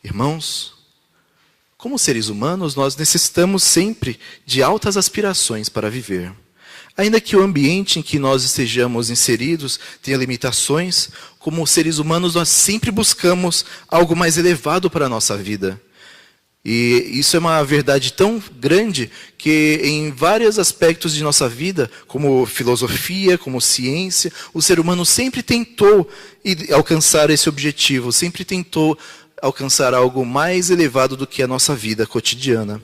Irmãos, como seres humanos, nós necessitamos sempre de altas aspirações para viver. Ainda que o ambiente em que nós estejamos inseridos tenha limitações, como seres humanos nós sempre buscamos algo mais elevado para a nossa vida. E isso é uma verdade tão grande que em vários aspectos de nossa vida, como filosofia, como ciência, o ser humano sempre tentou alcançar esse objetivo, sempre tentou alcançar algo mais elevado do que a nossa vida cotidiana.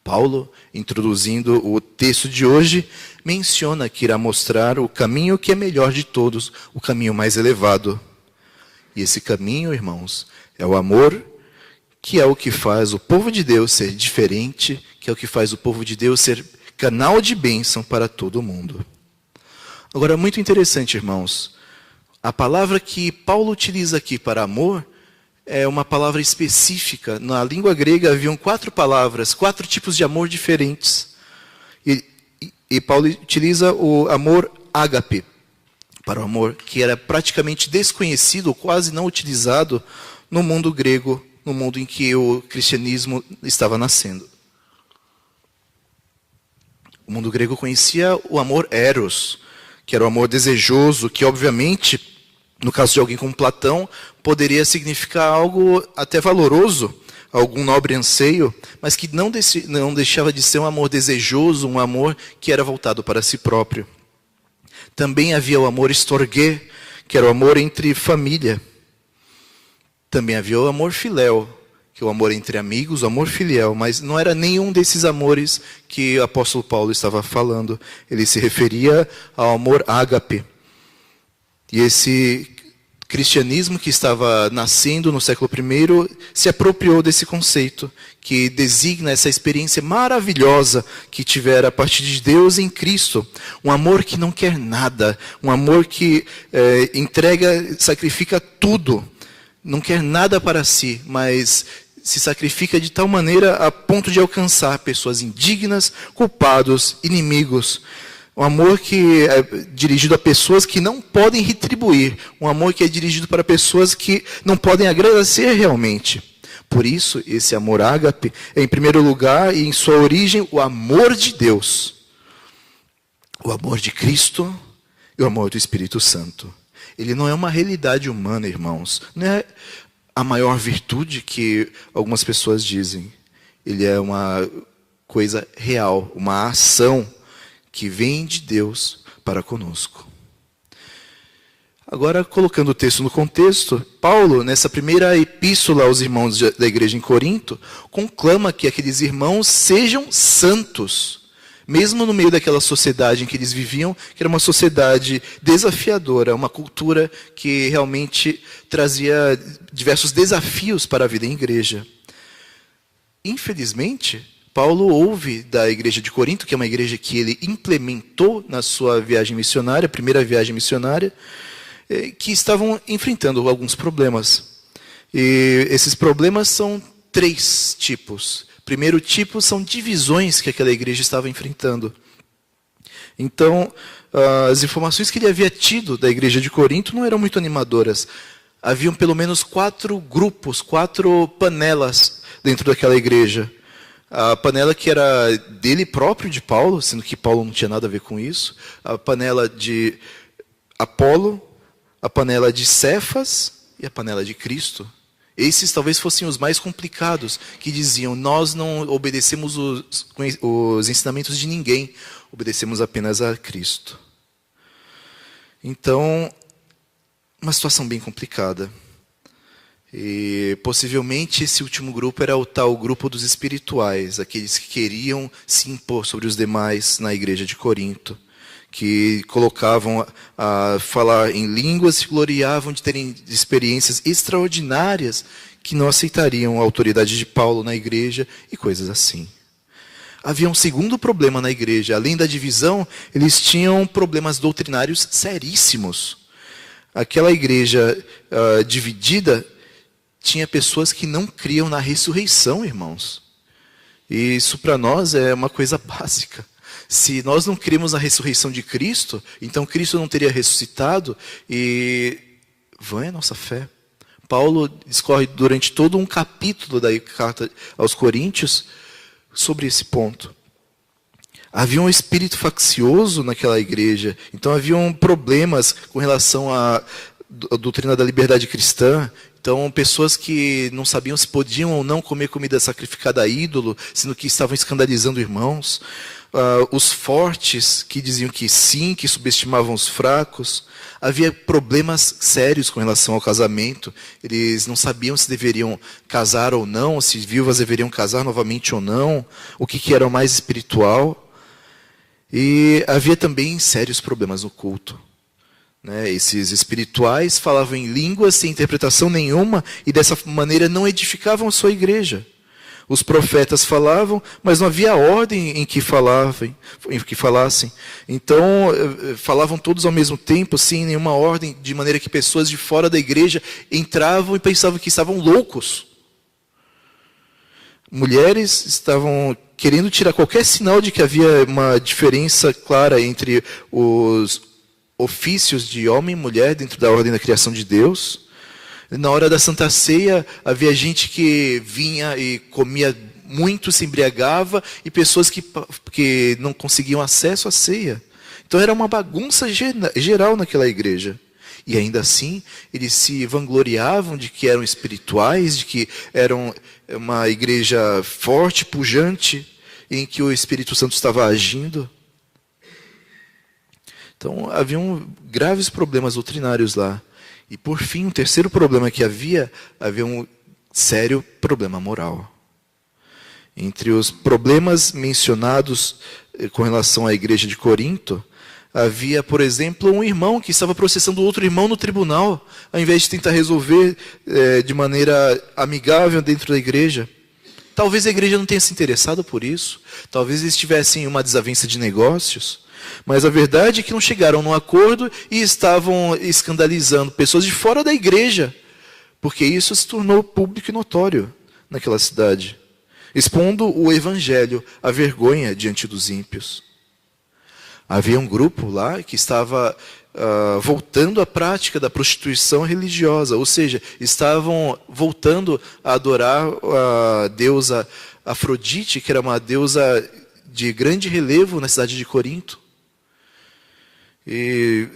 Paulo, introduzindo o texto de hoje, menciona que irá mostrar o caminho que é melhor de todos, o caminho mais elevado. E esse caminho, irmãos, é o amor, que é o que faz o povo de Deus ser diferente, que é o que faz o povo de Deus ser canal de bênção para todo mundo. Agora, muito interessante, irmãos, a palavra que Paulo utiliza aqui para amor é uma palavra específica. Na língua grega haviam 4 palavras, 4 tipos de amor diferentes. E Paulo utiliza o amor ágape, para o amor que era praticamente desconhecido, quase não utilizado no mundo grego, no mundo em que o cristianismo estava nascendo. O mundo grego conhecia o amor eros, que era o amor desejoso, que obviamente, no caso de alguém como Platão, poderia significar algo até valoroso, algum nobre anseio, mas que não deixava de ser um amor desejoso, um amor que era voltado para si próprio. Também havia o amor storgê, que era o amor entre família. Também havia o amor filéu, que é o amor entre amigos, o amor filial, mas não era nenhum desses amores que o apóstolo Paulo estava falando. Ele se referia ao amor ágape. E esse cristianismo que estava nascendo no século I se apropriou desse conceito, que designa essa experiência maravilhosa que tivera a partir de Deus em Cristo. Um amor que não quer nada, um amor que entrega, sacrifica tudo. Não quer nada para si, mas se sacrifica de tal maneira a ponto de alcançar pessoas indignas, culpados, inimigos. Um amor que é dirigido a pessoas que não podem retribuir. Um amor que é dirigido para pessoas que não podem agradecer realmente. Por isso, esse amor ágape é, em primeiro lugar, e em sua origem, o amor de Deus. O amor de Cristo e o amor do Espírito Santo. Ele não é uma realidade humana, irmãos. Não é a maior virtude que algumas pessoas dizem. Ele é uma coisa real, uma ação que vem de Deus para conosco. Agora, colocando o texto no contexto, Paulo, nessa primeira epístola aos irmãos da igreja em Corinto, conclama que aqueles irmãos sejam santos, mesmo no meio daquela sociedade em que eles viviam, que era uma sociedade desafiadora, uma cultura que realmente trazia diversos desafios para a vida em igreja. Infelizmente, Paulo ouve da igreja de Corinto, que é uma igreja que ele implementou na sua viagem missionária, primeira viagem missionária, que estavam enfrentando alguns problemas. E esses problemas são 3 tipos. Primeiro tipo são divisões que aquela igreja estava enfrentando. Então, as informações que ele havia tido da igreja de Corinto não eram muito animadoras. Haviam pelo menos 4 grupos, 4 panelas dentro daquela igreja. A panela que era dele próprio, de Paulo, sendo que Paulo não tinha nada a ver com isso. A panela de Apolo, a panela de Cefas e a panela de Cristo. Esses talvez fossem os mais complicados, que diziam, nós não obedecemos os ensinamentos de ninguém, obedecemos apenas a Cristo. Então, uma situação bem complicada. E possivelmente esse último grupo era o tal grupo dos espirituais, aqueles que queriam se impor sobre os demais na igreja de Corinto, que colocavam a falar em línguas, se gloriavam de terem experiências extraordinárias, que não aceitariam a autoridade de Paulo na igreja e coisas assim. Havia um segundo problema na igreja. Além da divisão, eles tinham problemas doutrinários seríssimos. Aquela igreja dividida tinha pessoas que não criam na ressurreição, irmãos. E isso para nós é uma coisa básica. Se nós não cremos na ressurreição de Cristo, então Cristo não teria ressuscitado e vã é a nossa fé. Paulo discorre durante todo um capítulo da carta aos Coríntios sobre esse ponto. Havia um espírito faccioso naquela igreja, então haviam problemas com relação à doutrina da liberdade cristã. Então, pessoas que não sabiam se podiam ou não comer comida sacrificada a ídolo, sendo que estavam escandalizando irmãos. Os fortes que diziam que sim, que subestimavam os fracos. Havia problemas sérios com relação ao casamento. Eles não sabiam se deveriam casar ou não, se viúvas deveriam casar novamente ou não, o que era o mais espiritual. E havia também sérios problemas no culto. Esses espirituais falavam em línguas sem interpretação nenhuma e dessa maneira não edificavam a sua igreja. Os profetas falavam, mas não havia ordem em que falassem. Então, falavam todos ao mesmo tempo, sem nenhuma ordem, de maneira que pessoas de fora da igreja entravam e pensavam que estavam loucos. Mulheres estavam querendo tirar qualquer sinal de que havia uma diferença clara entre os ofícios de homem e mulher dentro da ordem da criação de Deus. Na hora da Santa Ceia, havia gente que vinha e comia muito, se embriagava, e pessoas que não conseguiam acesso à ceia. Então era uma bagunça geral naquela igreja. E ainda assim, eles se vangloriavam de que eram espirituais, de que eram uma igreja forte, pujante, em que o Espírito Santo estava agindo. Então, haviam graves problemas doutrinários lá. E, por fim, o terceiro problema que havia um sério problema moral. Entre os problemas mencionados com relação à igreja de Corinto, havia, por exemplo, um irmão que estava processando outro irmão no tribunal, ao invés de tentar resolver de maneira amigável dentro da igreja. Talvez a igreja não tenha se interessado por isso. Talvez eles tivessem uma desavença de negócios. Mas a verdade é que não chegaram num acordo e estavam escandalizando pessoas de fora da igreja, porque isso se tornou público e notório naquela cidade, expondo o evangelho à vergonha diante dos ímpios. Havia um grupo lá que estava voltando à prática da prostituição religiosa, ou seja, estavam voltando a adorar a deusa Afrodite, que era uma deusa de grande relevo na cidade de Corinto. E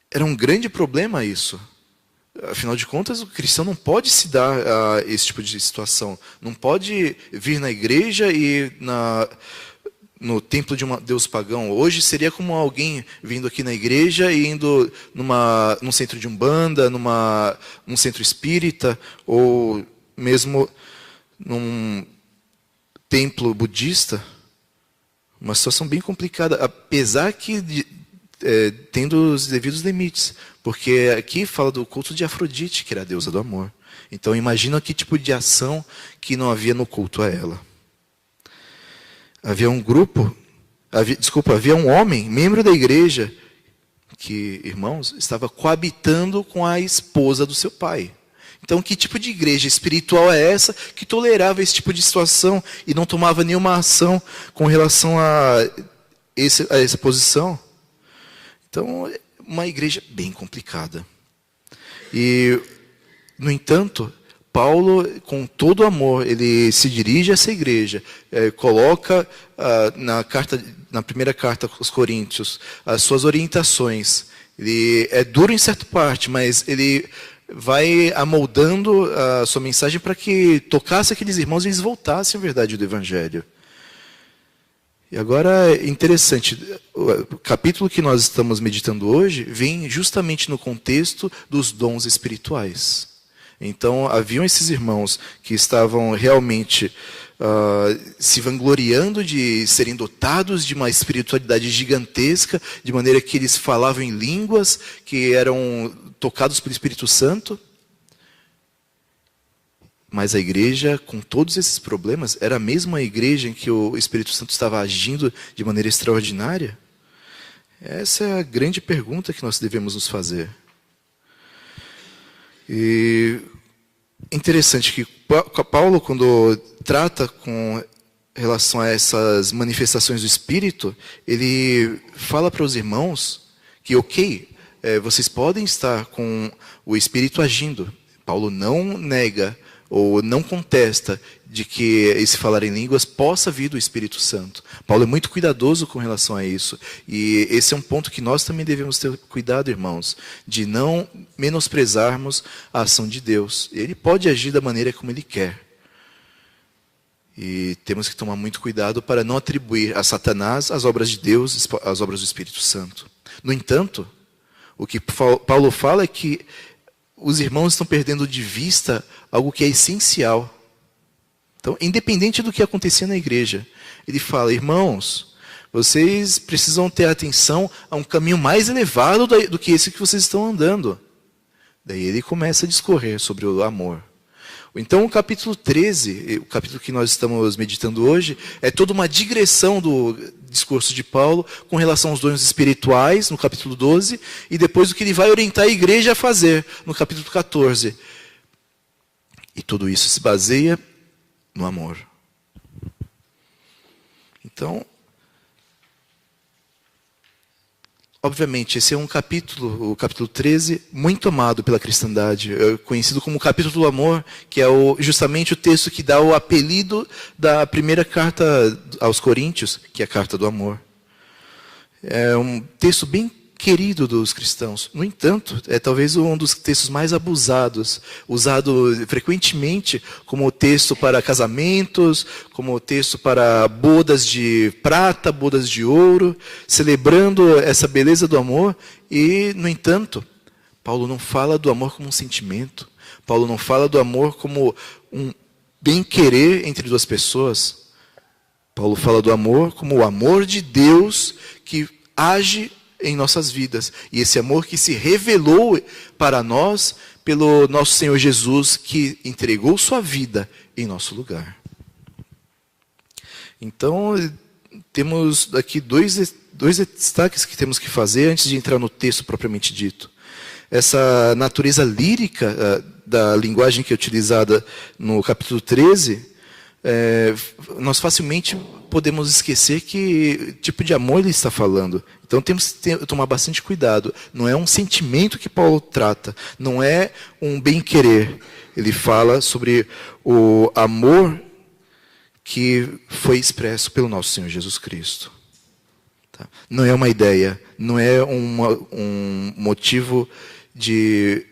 era um grande problema isso. Afinal de contas, o cristão não pode se dar a esse tipo de situação. Não pode vir na igreja e no templo de um deus pagão. Hoje seria como alguém vindo aqui na igreja e indo num centro de umbanda, num centro espírita, ou mesmo num templo budista. Uma situação bem complicada, apesar que tendo os devidos limites, porque aqui fala do culto de Afrodite, que era a deusa do amor. Então imagina que tipo de ação que não havia no culto a ela. Havia um homem, membro da igreja, que, irmãos, estava coabitando com a esposa do seu pai. Então, que tipo de igreja espiritual é essa que tolerava esse tipo de situação e não tomava nenhuma ação com relação a essa posição? Então, uma igreja bem complicada. E, no entanto, Paulo, com todo amor, ele se dirige a essa igreja, coloca na primeira carta aos Coríntios as suas orientações. Ele é duro em certa parte, mas ele vai amoldando a sua mensagem para que tocasse aqueles irmãos e eles voltassem à verdade do Evangelho. E agora é interessante, o capítulo que nós estamos meditando hoje vem justamente no contexto dos dons espirituais. Então, haviam esses irmãos que estavam realmente se vangloriando de serem dotados de uma espiritualidade gigantesca, de maneira que eles falavam em línguas, que eram tocados pelo Espírito Santo. Mas a igreja, com todos esses problemas, era a mesma igreja em que o Espírito Santo estava agindo de maneira extraordinária? Essa é a grande pergunta que nós devemos nos fazer. E interessante que Paulo, quando trata com relação a essas manifestações do Espírito, ele fala para os irmãos que, vocês podem estar com o Espírito agindo, Paulo não nega ou não contesta de que esse falar em línguas possa vir do Espírito Santo. Paulo é muito cuidadoso com relação a isso. E esse é um ponto que nós também devemos ter cuidado, irmãos, de não menosprezarmos a ação de Deus. Ele pode agir da maneira como Ele quer. E temos que tomar muito cuidado para não atribuir a Satanás as obras de Deus, as obras do Espírito Santo. No entanto, o que Paulo fala é que os irmãos estão perdendo de vista algo que é essencial. Então, independente do que acontecia na igreja, ele fala, irmãos, vocês precisam ter atenção a um caminho mais elevado do que esse que vocês estão andando. Daí ele começa a discorrer sobre o amor. Então, o capítulo 13, o capítulo que nós estamos meditando hoje, é toda uma digressão do discurso de Paulo com relação aos dons espirituais, no capítulo 12, e depois o que ele vai orientar a igreja a fazer, no capítulo 14. E tudo isso se baseia no amor. Então, obviamente, esse é um capítulo, o capítulo 13, muito amado pela cristandade, conhecido como o capítulo do amor, que é justamente o texto que dá o apelido da primeira carta aos Coríntios, que é a carta do amor. É um texto bem querido dos cristãos. No entanto, é talvez um dos textos mais abusados, usado frequentemente como texto para casamentos, como texto para bodas de prata, bodas de ouro, celebrando essa beleza do amor. E, no entanto, Paulo não fala do amor como um sentimento. Paulo não fala do amor como um bem-querer entre duas pessoas. Paulo fala do amor como o amor de Deus que age em nossas vidas. E esse amor que se revelou para nós pelo nosso Senhor Jesus, que entregou sua vida em nosso lugar. Então, temos aqui dois destaques que temos que fazer antes de entrar no texto propriamente dito. Essa natureza lírica da linguagem que é utilizada no capítulo 13, nós facilmente podemos esquecer que tipo de amor ele está falando. Então temos que tomar bastante cuidado. Não é um sentimento que Paulo trata, não é um bem-querer. Ele fala sobre o amor que foi expresso pelo nosso Senhor Jesus Cristo. Tá? Não é uma ideia, não é um motivo de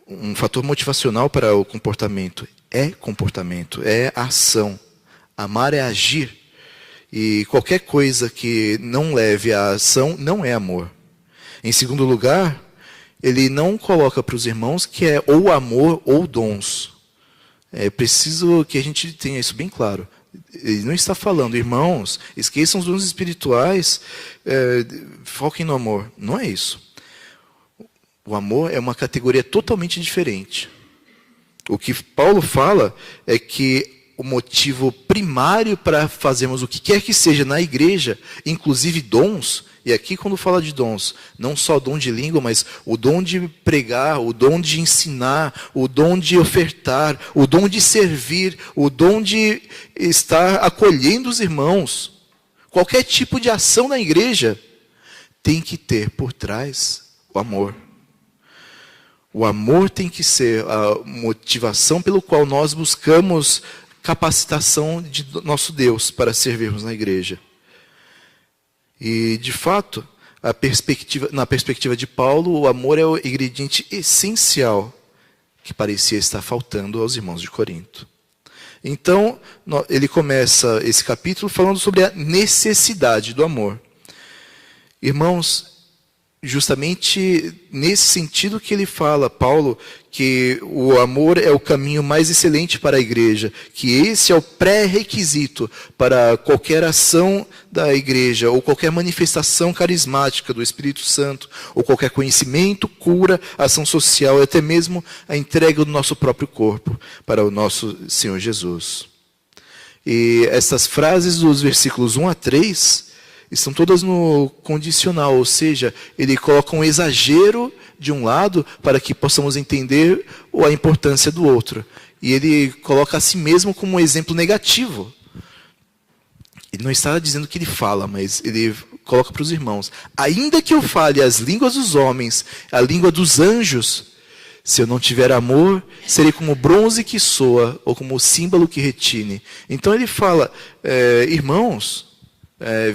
um fator motivacional para o comportamento. É comportamento, é ação. Amar é agir. E qualquer coisa que não leve à ação não é amor. Em segundo lugar, ele não coloca para os irmãos que é ou amor ou dons. É preciso que a gente tenha isso bem claro. Ele não está falando, irmãos, esqueçam os dons espirituais, foquem no amor. Não é isso. O amor é uma categoria totalmente diferente. O que Paulo fala é que o motivo primário para fazermos o que quer que seja na igreja, inclusive dons, e aqui quando fala de dons, não só o dom de língua, mas o dom de pregar, o dom de ensinar, o dom de ofertar, o dom de servir, o dom de estar acolhendo os irmãos. Qualquer tipo de ação na igreja tem que ter por trás o amor. O amor tem que ser a motivação pelo qual nós buscamos capacitação de nosso Deus para servirmos na igreja. E, de fato, na perspectiva de Paulo, o amor é o ingrediente essencial que parecia estar faltando aos irmãos de Corinto. Então, ele começa esse capítulo falando sobre a necessidade do amor. Irmãos, justamente nesse sentido que ele fala, Paulo, que o amor é o caminho mais excelente para a igreja, que esse é o pré-requisito para qualquer ação da igreja, ou qualquer manifestação carismática do Espírito Santo, ou qualquer conhecimento, cura, ação social, e até mesmo a entrega do nosso próprio corpo para o nosso Senhor Jesus. E essas frases dos versículos 1 a 3 estão todas no condicional, ou seja, ele coloca um exagero de um lado para que possamos entender a importância do outro. E ele coloca a si mesmo como um exemplo negativo. Ele não está dizendo que ele fala, mas ele coloca para os irmãos: ainda que eu fale as línguas dos homens, a língua dos anjos, se eu não tiver amor, serei como o bronze que soa, ou como o símbolo que retine. Então ele fala, irmãos,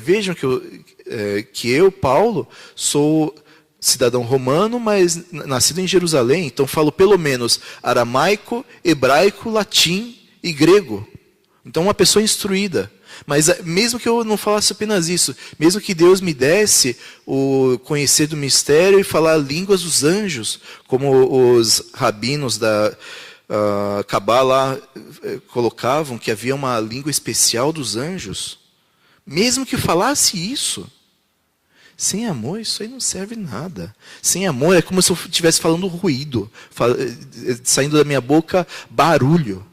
vejam que eu, Paulo, sou cidadão romano, mas nascido em Jerusalém, então falo pelo menos aramaico, hebraico, latim e grego. Então uma pessoa instruída. Mas mesmo que eu não falasse apenas isso, mesmo que Deus me desse o conhecer do mistério e falar línguas dos anjos, como os rabinos da Cabala colocavam, que havia uma língua especial dos anjos, mesmo que falasse isso, sem amor isso aí não serve nada. Sem amor é como se eu estivesse falando ruído, saindo da minha boca barulho.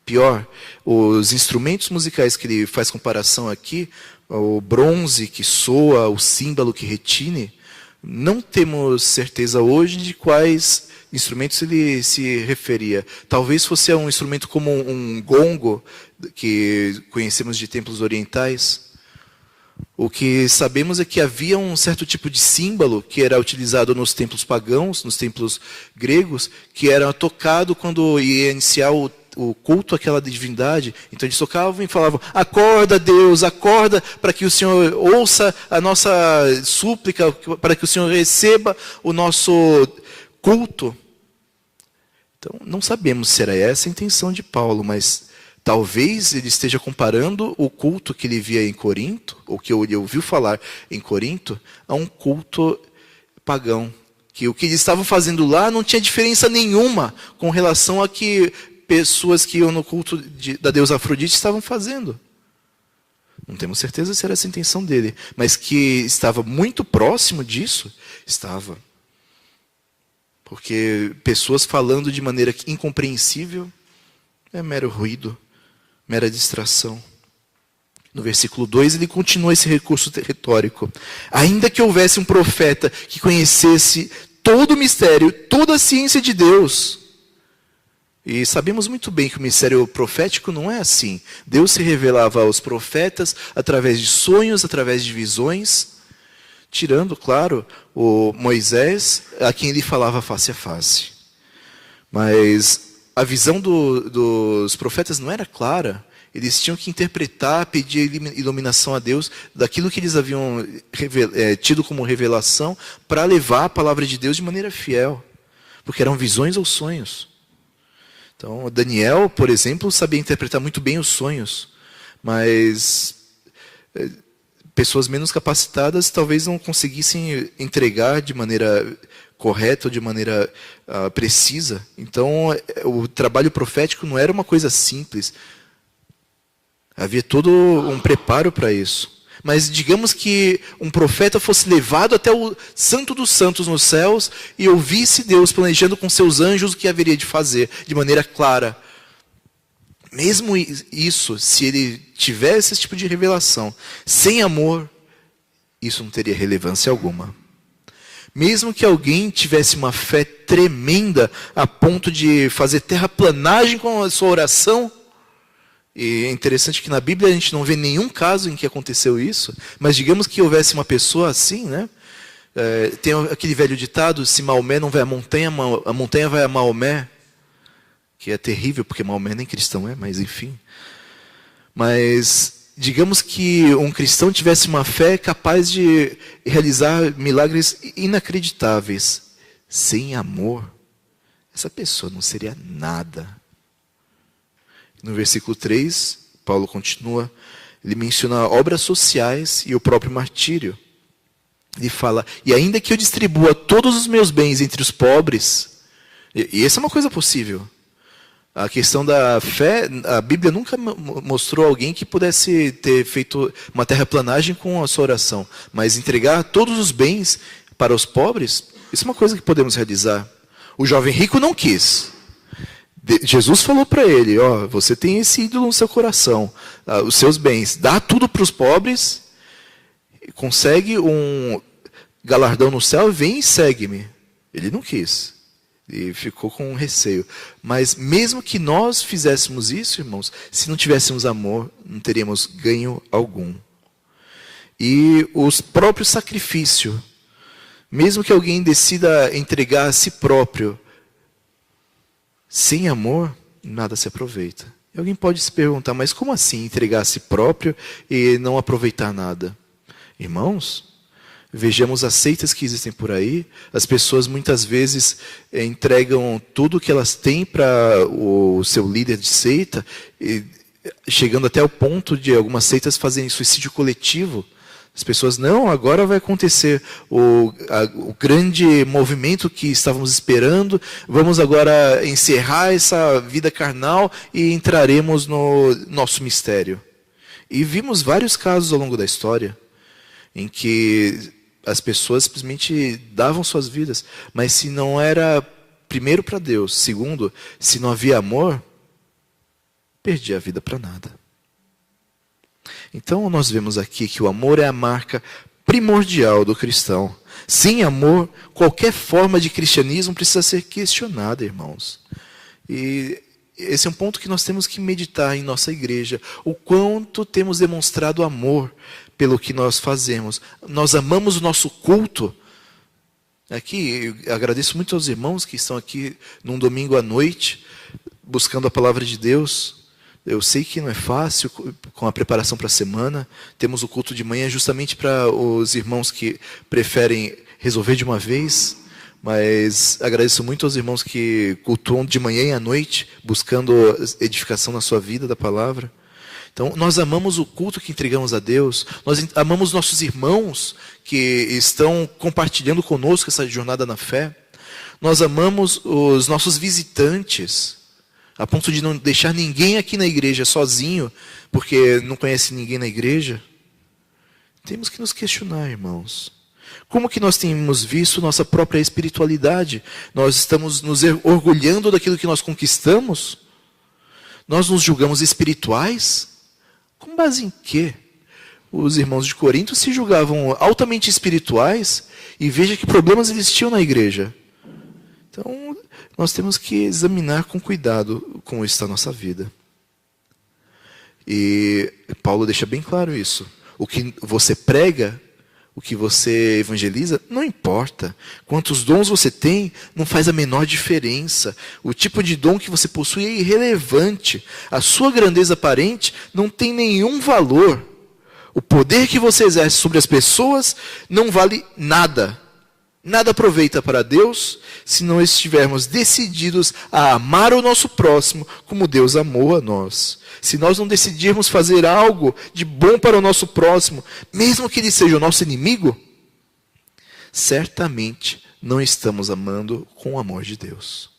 Pior, os instrumentos musicais que ele faz comparação aqui, o bronze que soa, o símbolo que retine, não temos certeza hoje de quais instrumentos ele se referia. Talvez fosse um instrumento como um gongo, que conhecemos de templos orientais. O que sabemos é que havia um certo tipo de símbolo que era utilizado nos templos pagãos, nos templos gregos, que era tocado quando ia iniciar o culto àquela divindade. Então eles tocavam e falavam: acorda, Deus, acorda, para que o Senhor ouça a nossa súplica, para que o Senhor receba o nosso culto. Então não sabemos se era essa a intenção de Paulo, mas talvez ele esteja comparando o culto que ele via em Corinto, ou que ele ouviu falar em Corinto, a um culto pagão. Que o que eles estavam fazendo lá não tinha diferença nenhuma com relação a que pessoas que iam no culto da deusa Afrodite estavam fazendo. Não temos certeza se era essa a intenção dele, mas que estava muito próximo disso, estava. Porque pessoas falando de maneira incompreensível é mero ruído, mera distração. No versículo 2 ele continua esse recurso retórico. Ainda que houvesse um profeta que conhecesse todo o mistério, toda a ciência de Deus. E sabemos muito bem que o ministério profético não é assim. Deus se revelava aos profetas através de sonhos, através de visões, tirando, claro, o Moisés, a quem ele falava face a face. Mas a visão dos profetas não era clara. Eles tinham que interpretar, pedir iluminação a Deus daquilo que eles haviam tido como revelação para levar a palavra de Deus de maneira fiel. Porque eram visões ou sonhos. Então, Daniel, por exemplo, sabia interpretar muito bem os sonhos, mas pessoas menos capacitadas talvez não conseguissem entregar de maneira correta ou de maneira precisa. Então, o trabalho profético não era uma coisa simples. Havia todo um preparo para isso. Mas digamos que um profeta fosse levado até o Santo dos Santos nos céus e ouvisse Deus planejando com seus anjos o que haveria de fazer, de maneira clara. Mesmo isso, se ele tivesse esse tipo de revelação, sem amor, isso não teria relevância alguma. Mesmo que alguém tivesse uma fé tremenda a ponto de fazer terraplanagem com a sua oração, e é interessante que na Bíblia a gente não vê nenhum caso em que aconteceu isso, mas digamos que houvesse uma pessoa assim, né? Tem aquele velho ditado: se Maomé não vai à montanha, a montanha vai a Maomé, que é terrível, porque Maomé nem cristão é, mas enfim. Mas digamos que um cristão tivesse uma fé capaz de realizar milagres inacreditáveis. Sem amor, essa pessoa não seria nada. No versículo 3, Paulo continua, ele menciona obras sociais e o próprio martírio. Ele fala: e ainda que eu distribua todos os meus bens entre os pobres, e essa é uma coisa possível. A questão da fé, a Bíblia nunca mostrou alguém que pudesse ter feito uma terraplanagem com a sua oração, mas entregar todos os bens para os pobres, isso é uma coisa que podemos realizar. O jovem rico não quis. Jesus falou para ele: você tem esse ídolo no seu coração, os seus bens, dá tudo para os pobres, consegue um galardão no céu e vem e segue-me. Ele não quis, e ficou com receio. Mas mesmo que nós fizéssemos isso, irmãos, se não tivéssemos amor, não teríamos ganho algum. e o próprio sacrifício. Mesmo que alguém decida entregar a si próprio, sem amor, nada se aproveita. E alguém pode se perguntar, mas como assim entregar a si próprio e não aproveitar nada? Irmãos, vejamos as seitas que existem por aí. As pessoas muitas vezes entregam tudo que elas têm para o seu líder de seita, chegando até o ponto de algumas seitas fazerem suicídio coletivo. As pessoas, não, agora vai acontecer o grande movimento que estávamos esperando, vamos agora encerrar essa vida carnal e entraremos no nosso mistério. E vimos vários casos ao longo da história, em que as pessoas simplesmente davam suas vidas, mas se não era, primeiro, para Deus, segundo, se não havia amor, perdia a vida para nada. Então nós vemos aqui que o amor é a marca primordial do cristão. Sem amor, qualquer forma de cristianismo precisa ser questionada, irmãos. E esse é um ponto que nós temos que meditar em nossa igreja. O quanto temos demonstrado amor pelo que nós fazemos. Nós amamos o nosso culto. Aqui, eu agradeço muito aos irmãos que estão aqui num domingo à noite, buscando a palavra de Deus. Eu sei que não é fácil com a preparação para a semana. Temos o culto de manhã justamente para os irmãos que preferem resolver de uma vez. Mas agradeço muito aos irmãos que cultuam de manhã e à noite, buscando edificação na sua vida da palavra. Então, nós amamos o culto que entregamos a Deus. Nós amamos nossos irmãos que estão compartilhando conosco essa jornada na fé. Nós amamos os nossos visitantes, a ponto de não deixar ninguém aqui na igreja sozinho, porque não conhece ninguém na igreja. Temos que nos questionar, irmãos. Como que nós temos visto nossa própria espiritualidade? Nós estamos nos orgulhando daquilo que nós conquistamos? Nós nos julgamos espirituais? Com base em quê? Os irmãos de Corinto se julgavam altamente espirituais e veja que problemas existiam na igreja. Então, nós temos que examinar com cuidado como está a nossa vida. E Paulo deixa bem claro isso. O que você prega, o que você evangeliza, não importa. Quantos dons você tem, não faz a menor diferença. O tipo de dom que você possui é irrelevante. A sua grandeza aparente não tem nenhum valor. O poder que você exerce sobre as pessoas não vale nada. Nada aproveita para Deus se não estivermos decididos a amar o nosso próximo como Deus amou a nós. Se nós não decidirmos fazer algo de bom para o nosso próximo, mesmo que ele seja o nosso inimigo, certamente não estamos amando com o amor de Deus.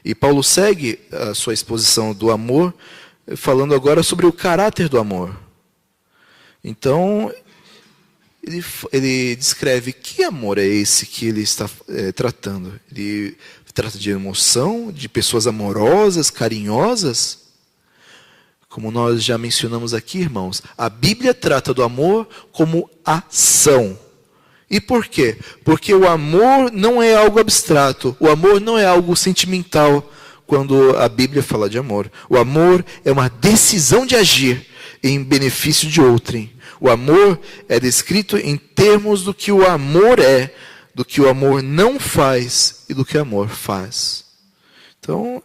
E Paulo segue a sua exposição do amor, falando agora sobre o caráter do amor. Então, ele descreve que amor é esse que ele está tratando. Ele trata de emoção, de pessoas amorosas, carinhosas. Como nós já mencionamos aqui, irmãos, a Bíblia trata do amor como ação. E por quê? Porque o amor não é algo abstrato, o amor não é algo sentimental quando a Bíblia fala de amor. O amor é uma decisão de agir em benefício de outrem. O amor é descrito em termos do que o amor é, do que o amor não faz e do que o amor faz. Então,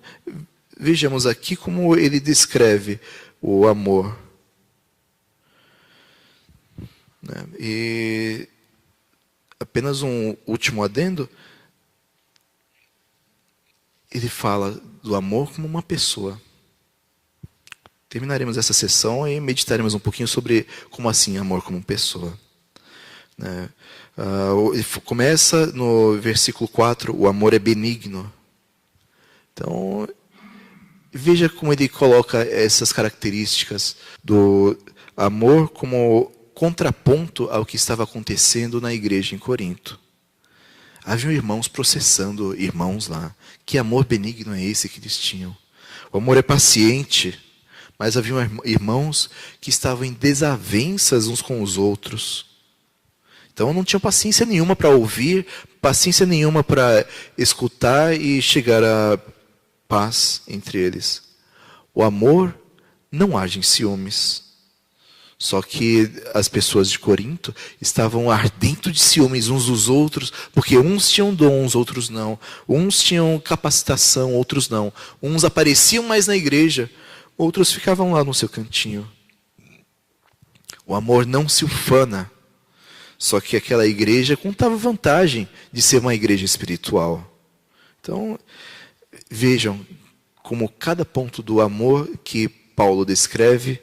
vejamos aqui como ele descreve o amor. E apenas um último adendo. Ele fala do amor como uma pessoa. Terminaremos essa sessão e meditaremos um pouquinho sobre como assim amor como pessoa. Começa no versículo 4, o amor é benigno. Então, veja como ele coloca essas características do amor como contraponto ao que estava acontecendo na igreja em Corinto. Haviam irmãos processando irmãos lá. Que amor benigno é esse que eles tinham? O amor é paciente. Mas haviam irmãos que estavam em desavenças uns com os outros. Então não tinham paciência nenhuma para ouvir, paciência nenhuma para escutar e chegar à paz entre eles. O amor não age em ciúmes. Só que as pessoas de Corinto estavam ardendo de ciúmes uns dos outros, porque uns tinham dons, outros não. Uns tinham capacitação, outros não. Uns apareciam mais na igreja, outros ficavam lá no seu cantinho. O amor não se ufana. Só que aquela igreja contava vantagem de ser uma igreja espiritual. Então, vejam como cada ponto do amor que Paulo descreve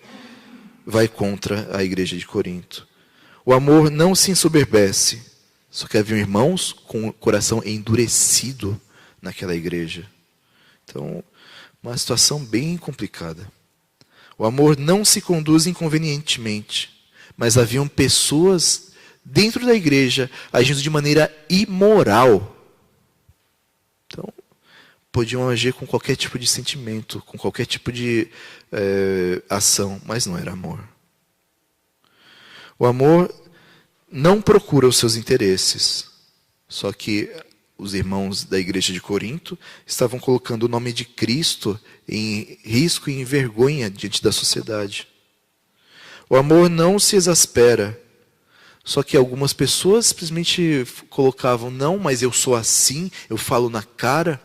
vai contra a igreja de Corinto. O amor não se ensoberbece, só que haviam irmãos com o coração endurecido naquela igreja. Então, uma situação bem complicada. O amor não se conduz inconvenientemente, mas haviam pessoas dentro da igreja agindo de maneira imoral. Então, podiam agir com qualquer tipo de sentimento, com qualquer tipo de ação, mas não era amor. O amor não procura os seus interesses. Só que os irmãos da igreja de Corinto estavam colocando o nome de Cristo em risco e em vergonha diante da sociedade. O amor não se exaspera. Só que algumas pessoas simplesmente colocavam, não, mas eu sou assim, eu falo na cara.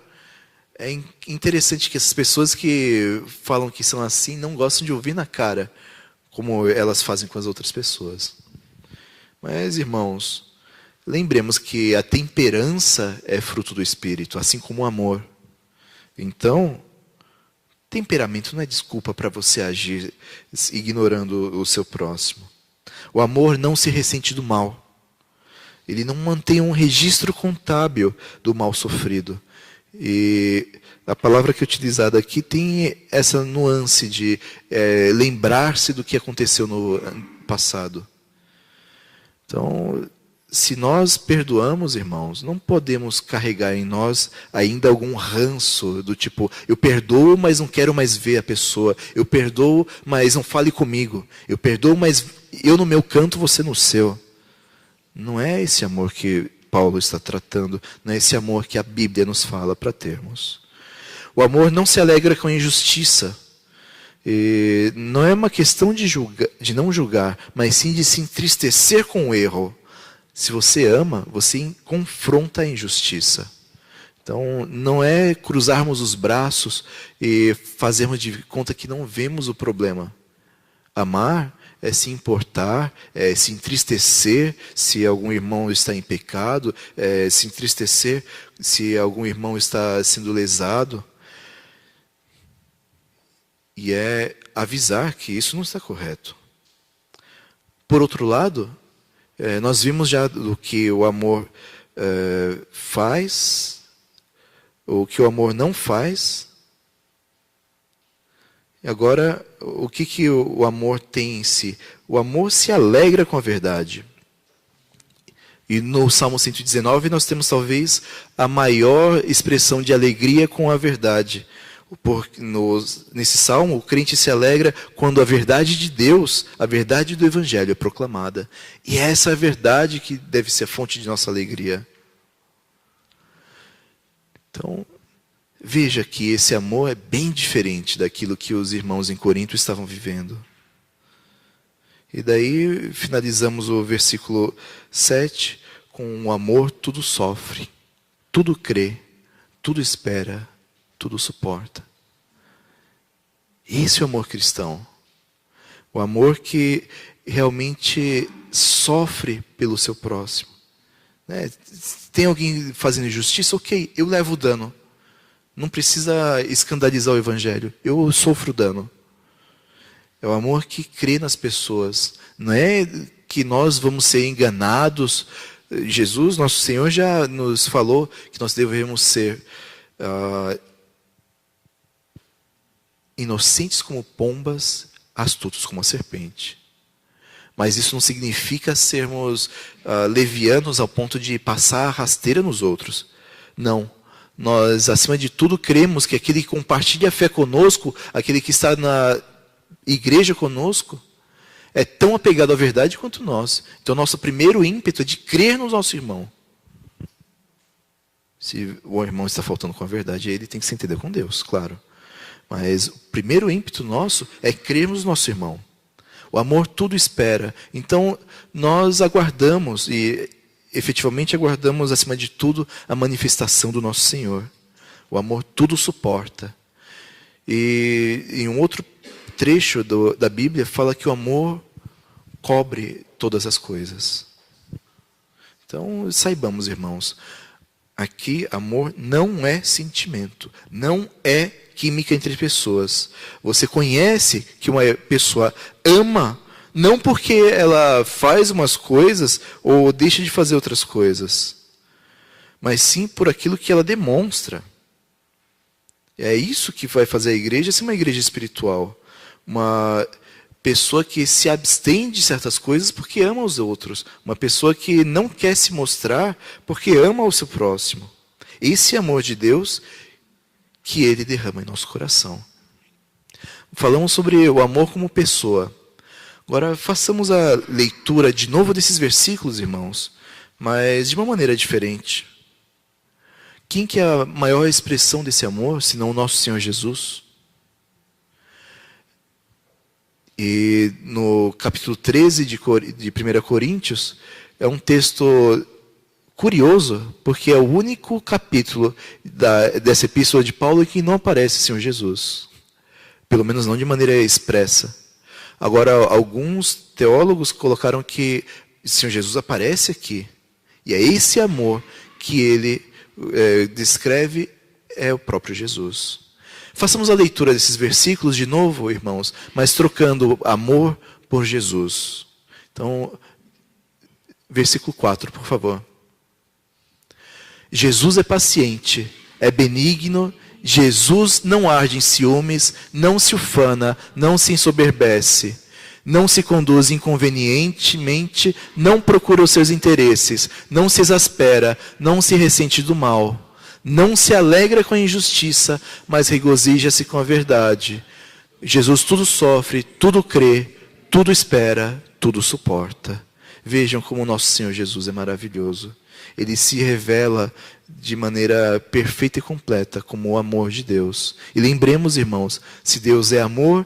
É interessante que essas pessoas que falam que são assim não gostam de ouvir na cara, como elas fazem com as outras pessoas. Mas, irmãos, lembremos que a temperança é fruto do Espírito, assim como o amor. Então, temperamento não é desculpa para você agir ignorando o seu próximo. O amor não se ressente do mal. Ele não mantém um registro contábil do mal sofrido. E a palavra que é utilizada aqui tem essa nuance de lembrar-se do que aconteceu no passado. Então, se nós perdoamos, irmãos, não podemos carregar em nós ainda algum ranço do tipo, eu perdoo, mas não quero mais ver a pessoa. Eu perdoo, mas não fale comigo. Eu perdoo, mas eu no meu canto, você no seu. Não é esse amor que Paulo está tratando, não é esse amor que a Bíblia nos fala para termos. O amor não se alegra com a injustiça. E não é uma questão de não julgar, mas sim de se entristecer com o erro. Se você ama, você confronta a injustiça. Então, não é cruzarmos os braços e fazermos de conta que não vemos o problema. Amar é se importar, é se entristecer se algum irmão está em pecado, é se entristecer se algum irmão está sendo lesado. E é avisar que isso não está correto. Por outro lado, nós vimos já do que o amor faz, o que o amor não faz. E agora, o que o amor tem em si? O amor se alegra com a verdade. E no Salmo 119 nós temos talvez a maior expressão de alegria com a verdade. Nesse salmo, o crente se alegra quando a verdade de Deus, a verdade do Evangelho é proclamada. E é essa verdade que deve ser a fonte de nossa alegria. Então, veja que esse amor é bem diferente daquilo que os irmãos em Corinto estavam vivendo. E daí finalizamos o versículo 7 com o amor tudo sofre, tudo crê, tudo espera, tudo suporta. Esse é o amor cristão. O amor que realmente sofre pelo seu próximo. Tem alguém fazendo injustiça? Ok, eu levo o dano. Não precisa escandalizar o Evangelho. Eu sofro o dano. É o amor que crê nas pessoas. Não é que nós vamos ser enganados. Jesus, nosso Senhor, já nos falou que nós devemos ser inocentes como pombas, astutos como a serpente. Mas isso não significa sermos levianos ao ponto de passar a rasteira nos outros. Não. Nós, acima de tudo, cremos que aquele que compartilha a fé conosco, aquele que está na igreja conosco, é tão apegado à verdade quanto nós. Então, nosso primeiro ímpeto é de crer no nosso irmão. Se o irmão está faltando com a verdade, ele tem que se entender com Deus, claro. Mas o primeiro ímpeto nosso é crermos no nosso irmão. O amor tudo espera. Então, nós aguardamos e efetivamente aguardamos, acima de tudo, a manifestação do nosso Senhor. O amor tudo suporta. E em um outro trecho da Bíblia fala que o amor cobre todas as coisas. Então, saibamos, irmãos, aqui amor não é sentimento, não é química entre pessoas. Você conhece que uma pessoa ama não porque ela faz umas coisas ou deixa de fazer outras coisas, mas sim por aquilo que ela demonstra. É isso que vai fazer a igreja ser uma igreja espiritual. Uma pessoa que se abstém de certas coisas porque ama os outros. Uma pessoa que não quer se mostrar porque ama o seu próximo. Esse amor de Deus que Ele derrama em nosso coração. Falamos sobre o amor como pessoa. Agora façamos a leitura de novo desses versículos, irmãos, mas de uma maneira diferente. Quem que é a maior expressão desse amor, senão o nosso Senhor Jesus? E no capítulo 13 de 1 Coríntios, é um texto curioso, porque é o único capítulo dessa epístola de Paulo que não aparece o Senhor Jesus. Pelo menos não de maneira expressa. Agora, alguns teólogos colocaram que o Senhor Jesus aparece aqui. E é esse amor que ele descreve, é o próprio Jesus. Façamos a leitura desses versículos de novo, irmãos, mas trocando amor por Jesus. Então, versículo 4, por favor. Jesus é paciente, é benigno, Jesus não arde em ciúmes, não se ufana, não se ensoberbece, não se conduz inconvenientemente, não procura os seus interesses, não se exaspera, não se ressente do mal. Não se alegra com a injustiça, mas regozija-se com a verdade. Jesus tudo sofre, tudo crê, tudo espera, tudo suporta. Vejam como o nosso Senhor Jesus é maravilhoso. Ele se revela de maneira perfeita e completa como o amor de Deus. E lembremos, irmãos, se Deus é amor,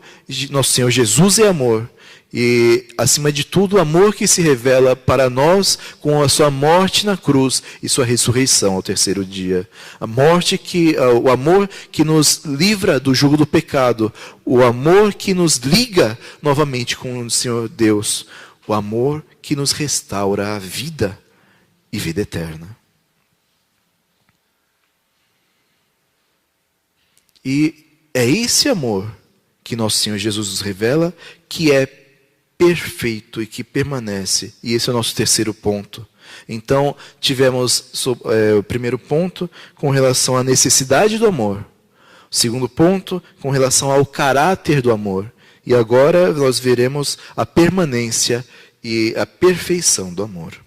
nosso Senhor Jesus é amor. E, acima de tudo, o amor que se revela para nós com a sua morte na cruz e sua ressurreição ao terceiro dia. O amor que nos livra do jugo do pecado. O amor que nos liga novamente com o Senhor Deus. O amor que nos restaura a vida e vida eterna. E é esse amor que nosso Senhor Jesus nos revela que é perfeito e que permanece. E esse é o nosso terceiro ponto. Então, tivemos o primeiro ponto com relação à necessidade do amor. O segundo ponto com relação ao caráter do amor. E agora nós veremos a permanência e a perfeição do amor.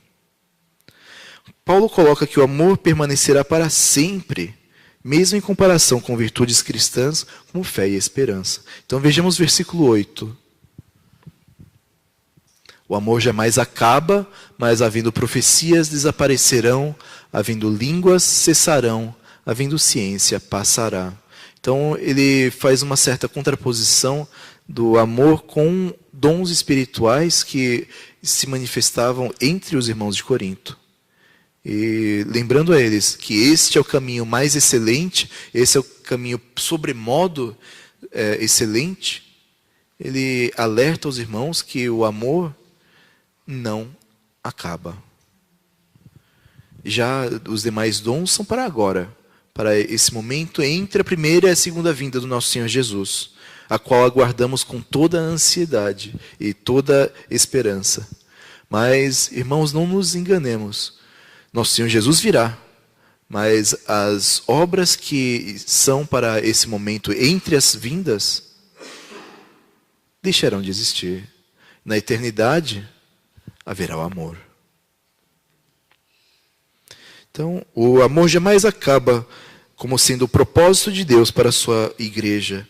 Paulo coloca que o amor permanecerá para sempre, mesmo em comparação com virtudes cristãs, como fé e esperança. Então vejamos o versículo 8. O amor jamais acaba, mas havendo profecias desaparecerão, havendo línguas cessarão, havendo ciência passará. Então ele faz uma certa contraposição do amor com dons espirituais que se manifestavam entre os irmãos de Corinto. E lembrando a eles que este é o caminho mais excelente, esse é o caminho sobremodo excelente, ele alerta os irmãos que o amor não acaba. Já os demais dons são para agora, para esse momento entre a primeira e a segunda vinda do nosso Senhor Jesus, a qual aguardamos com toda a ansiedade e toda esperança. Mas, irmãos, não nos enganemos. Nosso Senhor Jesus virá, mas as obras que são para esse momento entre as vindas deixarão de existir. Na eternidade haverá o amor. Então, o amor jamais acaba como sendo o propósito de Deus para a sua igreja.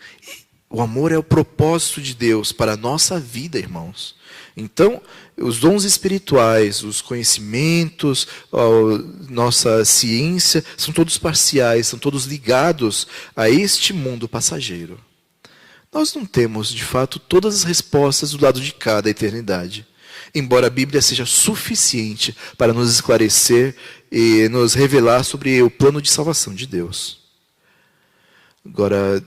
O amor é o propósito de Deus para a nossa vida, irmãos. Então, os dons espirituais, os conhecimentos, nossa ciência, são todos parciais, são todos ligados a este mundo passageiro. Nós não temos, de fato, todas as respostas do lado de cá da eternidade. Embora a Bíblia seja suficiente para nos esclarecer e nos revelar sobre o plano de salvação de Deus. Agora,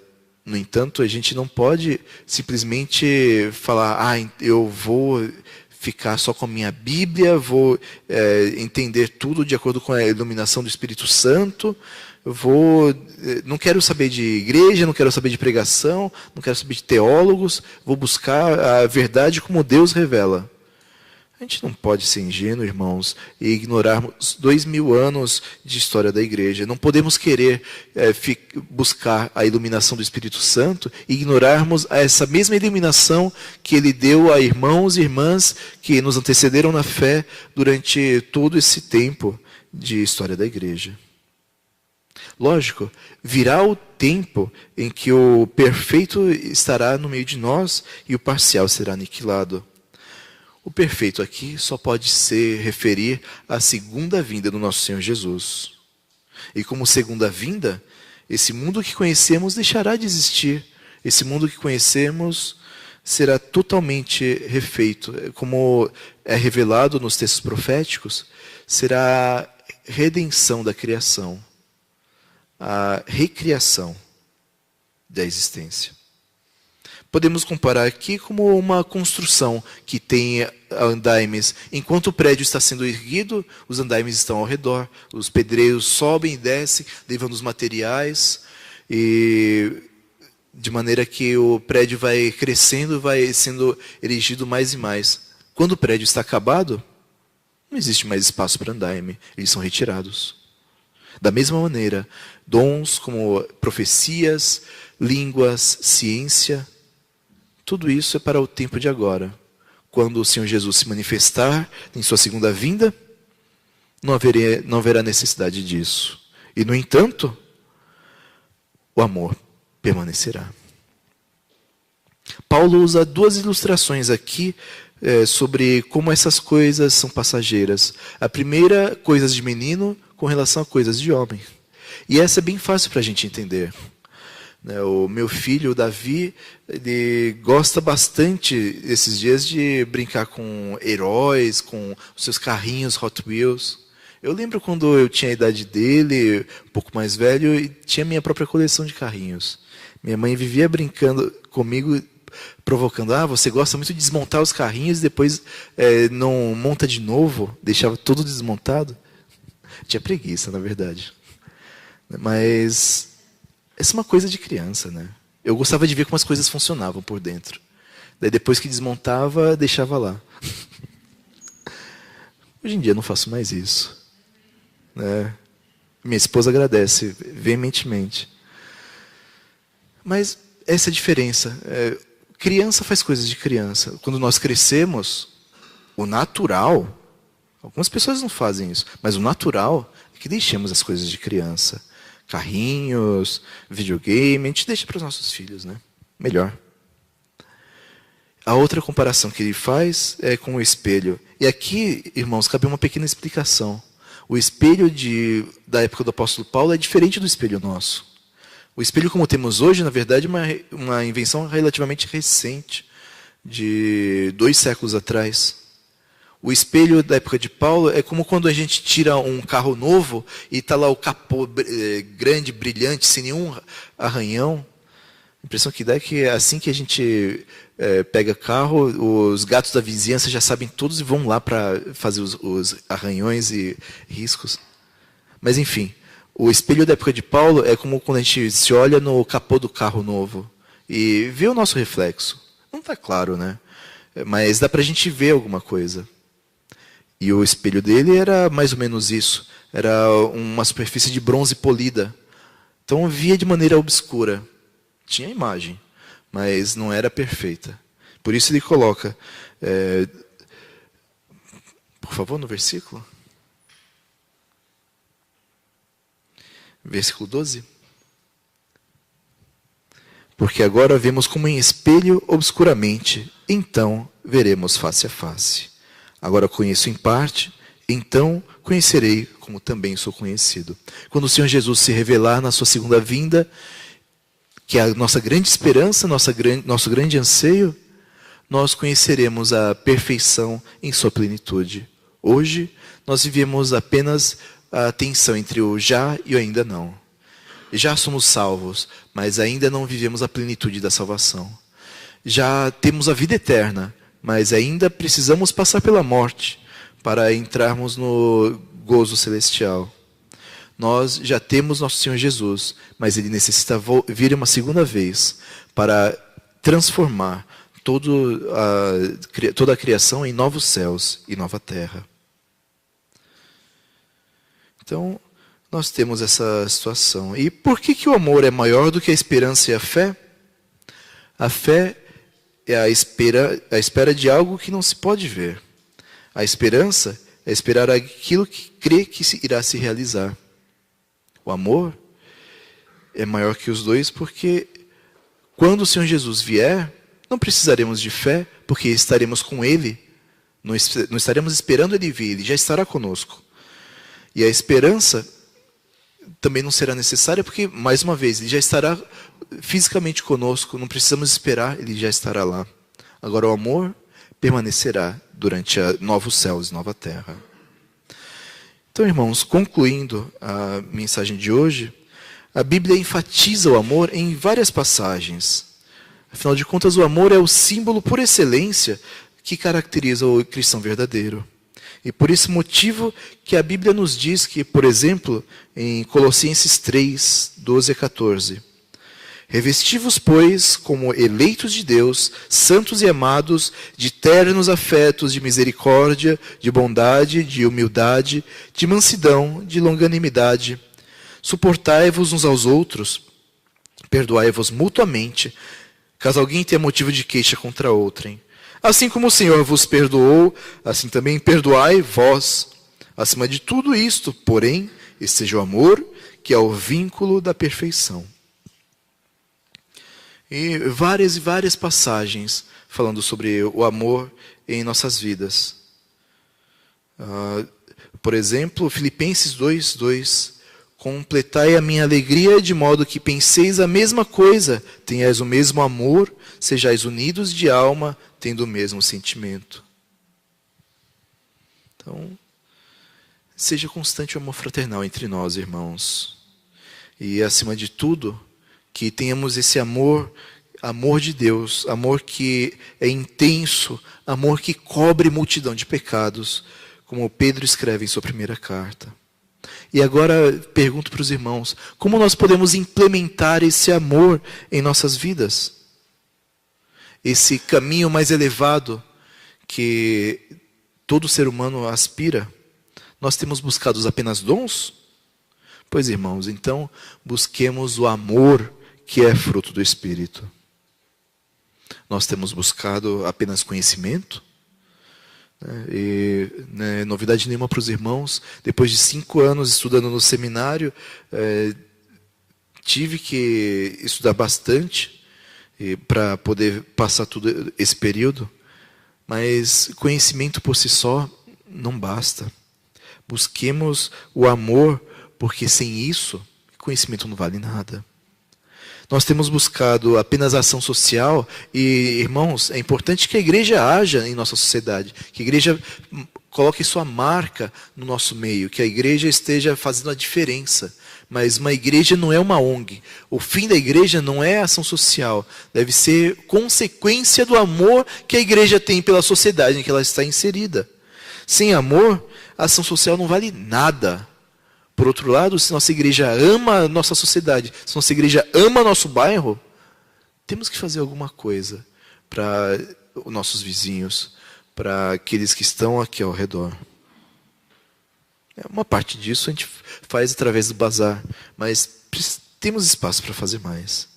no entanto, a gente não pode simplesmente falar, eu vou ficar só com a minha Bíblia, vou entender tudo de acordo com a iluminação do Espírito Santo, não quero saber de igreja, não quero saber de pregação, não quero saber de teólogos, vou buscar a verdade como Deus revela. A gente não pode ser ingênuo, irmãos, e ignorarmos 2000 anos de história da igreja. Não podemos querer buscar a iluminação do Espírito Santo e ignorarmos essa mesma iluminação que ele deu a irmãos e irmãs que nos antecederam na fé durante todo esse tempo de história da igreja. Lógico, virá o tempo em que o perfeito estará no meio de nós e o parcial será aniquilado. O perfeito aqui só pode se referir à segunda vinda do nosso Senhor Jesus. E como segunda vinda, esse mundo que conhecemos deixará de existir. Esse mundo que conhecemos será totalmente refeito. Como é revelado nos textos proféticos, será a redenção da criação, a recriação da existência. Podemos comparar aqui como uma construção que tem andaimes. Enquanto o prédio está sendo erguido, os andaimes estão ao redor. Os pedreiros sobem e descem, levando os materiais, e de maneira que o prédio vai crescendo, vai sendo erigido mais e mais. Quando o prédio está acabado, não existe mais espaço para andaime, eles são retirados. Da mesma maneira, dons como profecias, línguas, ciência, tudo isso é para o tempo de agora. Quando o Senhor Jesus se manifestar em sua segunda vinda, não haverá necessidade disso. E, no entanto, o amor permanecerá. Paulo usa duas ilustrações aqui sobre como essas coisas são passageiras. A primeira, coisas de menino, com relação a coisas de homem. E essa é bem fácil para a gente entender. O meu filho, o Davi, ele gosta bastante esses dias de brincar com heróis, com os seus carrinhos Hot Wheels. Eu lembro quando eu tinha a idade dele, um pouco mais velho, e tinha minha própria coleção de carrinhos. Minha mãe vivia brincando comigo, provocando, você gosta muito de desmontar os carrinhos e depois não monta de novo, deixava tudo desmontado. Tinha preguiça, na verdade. Mas essa é uma coisa de criança, né? Eu gostava de ver como as coisas funcionavam por dentro. Daí depois que desmontava, deixava lá. Hoje em dia eu não faço mais isso. Né? Minha esposa agradece veementemente. Mas essa é a diferença. Criança faz coisas de criança. Quando nós crescemos, o natural, algumas pessoas não fazem isso, mas o natural é que deixemos as coisas de criança. Carrinhos, videogame, a gente deixa para os nossos filhos, né? Melhor. A outra comparação que ele faz é com o espelho. E aqui, irmãos, cabe uma pequena explicação. O espelho da época do apóstolo Paulo é diferente do espelho nosso. O espelho como temos hoje, na verdade, é uma invenção relativamente recente, de 2 séculos atrás. O espelho da época de Paulo é como quando a gente tira um carro novo e está lá o capô grande, brilhante, sem nenhum arranhão. A impressão que dá é que assim que a gente pega carro, os gatos da vizinhança já sabem todos e vão lá para fazer os arranhões e riscos. Mas enfim, o espelho da época de Paulo é como quando a gente se olha no capô do carro novo e vê o nosso reflexo. Não está claro, né? Mas dá para a gente ver alguma coisa. E o espelho dele era mais ou menos isso. Era uma superfície de bronze polida. Então via de maneira obscura. Tinha imagem, mas não era perfeita. Por isso ele coloca, por favor, no versículo. Versículo 12. Porque agora vemos como em espelho obscuramente, então veremos face a face. Agora conheço em parte, então conhecerei como também sou conhecido. Quando o Senhor Jesus se revelar na sua segunda vinda, que é a nossa grande esperança, nosso grande anseio, nós conheceremos a perfeição em sua plenitude. Hoje, nós vivemos apenas a tensão entre o já e o ainda não. Já somos salvos, mas ainda não vivemos a plenitude da salvação. Já temos a vida eterna, mas ainda precisamos passar pela morte para entrarmos no gozo celestial. Nós já temos nosso Senhor Jesus, mas Ele necessita vir uma segunda vez para transformar toda a criação em novos céus e nova terra. Então, nós temos essa situação. E por que o amor é maior do que a esperança e a fé? A fé é a espera de algo que não se pode ver. A esperança é esperar aquilo que crê que irá se realizar. O amor é maior que os dois porque quando o Senhor Jesus vier, não precisaremos de fé, porque estaremos com Ele. Não estaremos esperando Ele vir, Ele já estará conosco. E a esperança também não será necessária, porque, mais uma vez, Ele já estará fisicamente conosco, não precisamos esperar, Ele já estará lá. Agora o amor permanecerá durante novos céus e nova terra. Então, irmãos, concluindo a mensagem de hoje, a Bíblia enfatiza o amor em várias passagens. Afinal de contas, o amor é o símbolo por excelência que caracteriza o cristão verdadeiro. E por esse motivo que a Bíblia nos diz que, por exemplo, em Colossenses 3, 12 a 14, revesti-vos, pois, como eleitos de Deus, santos e amados, de ternos afetos, de misericórdia, de bondade, de humildade, de mansidão, de longanimidade. Suportai-vos uns aos outros, perdoai-vos mutuamente, caso alguém tenha motivo de queixa contra outrem. Assim como o Senhor vos perdoou, assim também perdoai vós. Acima de tudo isto, porém, esteja o amor, que é o vínculo da perfeição. E várias passagens falando sobre o amor em nossas vidas. Por exemplo, Filipenses 2, 2. Completai a minha alegria de modo que penseis a mesma coisa, tenhais o mesmo amor, sejais unidos de alma, tendo o mesmo sentimento. Então, seja constante o amor fraternal entre nós, irmãos. E, acima de tudo, que tenhamos esse amor de Deus, amor que é intenso, amor que cobre multidão de pecados, como Pedro escreve em sua primeira carta. E agora pergunto para os irmãos, como nós podemos implementar esse amor em nossas vidas? Esse caminho mais elevado que todo ser humano aspira. Nós temos buscado apenas dons? Pois, irmãos, então busquemos o amor que é fruto do Espírito. Nós temos buscado apenas conhecimento? E, novidade nenhuma para os irmãos. Depois de 5 anos estudando no seminário, tive que estudar bastante para poder passar todo esse período. Mas conhecimento por si só não basta. Busquemos o amor, porque sem isso, conhecimento não vale nada. Nós temos buscado apenas a ação social e, irmãos, é importante que a igreja haja em nossa sociedade, que a igreja coloque sua marca no nosso meio, que a igreja esteja fazendo a diferença. Mas uma igreja não é uma ONG. O fim da igreja não é ação social. Deve ser consequência do amor que a igreja tem pela sociedade em que ela está inserida. Sem amor, a ação social não vale nada. Por outro lado, se nossa igreja ama a nossa sociedade, se nossa igreja ama nosso bairro, temos que fazer alguma coisa para os nossos vizinhos, para aqueles que estão aqui ao redor. Uma parte disso a gente faz através do bazar, mas temos espaço para fazer mais.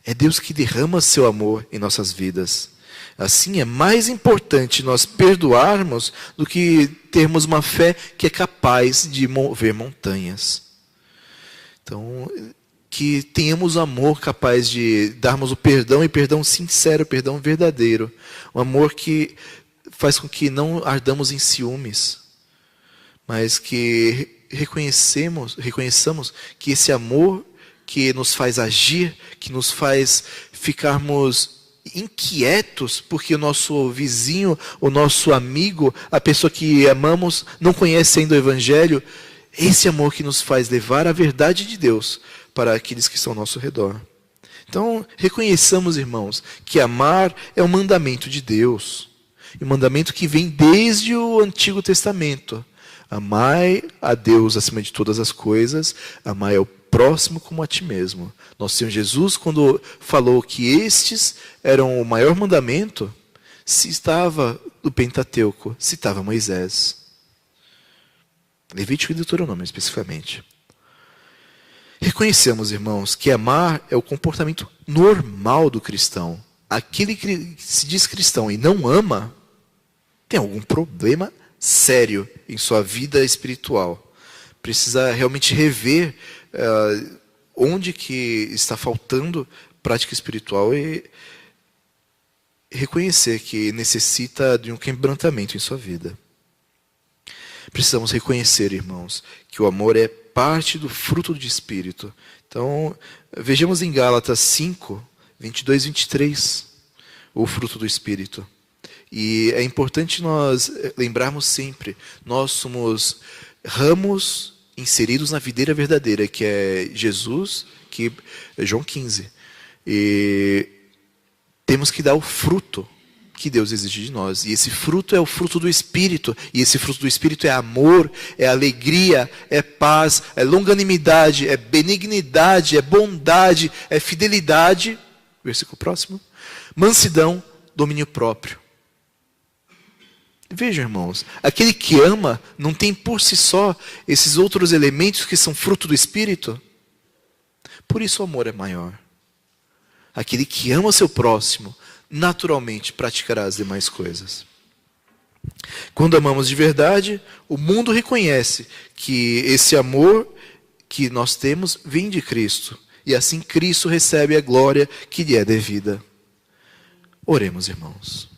É Deus que derrama seu amor em nossas vidas. Assim, é mais importante nós perdoarmos do que termos uma fé que é capaz de mover montanhas. Então, que tenhamos amor capaz de darmos o perdão, e perdão sincero, perdão verdadeiro. Um amor que faz com que não ardamos em ciúmes, mas que reconheçamos que esse amor que nos faz agir, que nos faz ficarmos inquietos porque o nosso vizinho, o nosso amigo, a pessoa que amamos não conhece ainda o Evangelho. Esse amor que nos faz levar a verdade de Deus para aqueles que estão ao nosso redor. Então, reconheçamos, irmãos, que amar é um mandamento de Deus. E um mandamento que vem desde o Antigo Testamento. Amai a Deus acima de todas as coisas, amai ao próximo como a ti mesmo. Nosso Senhor Jesus, quando falou que estes eram o maior mandamento, citava o Pentateuco, citava Moisés. Levítico e Deuteronômio, especificamente. Reconhecemos, irmãos, que amar é o comportamento normal do cristão. Aquele que se diz cristão e não ama, tem algum problema sério em sua vida espiritual. Precisa realmente rever onde que está faltando prática espiritual e reconhecer que necessita de um quebrantamento em sua vida. Precisamos reconhecer, irmãos, que o amor é parte do fruto do Espírito. Então, vejamos em Gálatas 5, 22 e 23, o fruto do Espírito. E é importante nós lembrarmos sempre, nós somos ramos inseridos na videira verdadeira, que é Jesus, que é João 15. E temos que dar o fruto que Deus exige de nós. E esse fruto é o fruto do Espírito. E esse fruto do Espírito é amor, é alegria, é paz, é longanimidade, é benignidade, é bondade, é fidelidade. Versículo próximo. Mansidão, domínio próprio. Vejam, irmãos, aquele que ama não tem por si só esses outros elementos que são fruto do Espírito. Por isso o amor é maior. Aquele que ama o seu próximo, naturalmente praticará as demais coisas. Quando amamos de verdade, o mundo reconhece que esse amor que nós temos vem de Cristo. E assim Cristo recebe a glória que lhe é devida. Oremos, irmãos.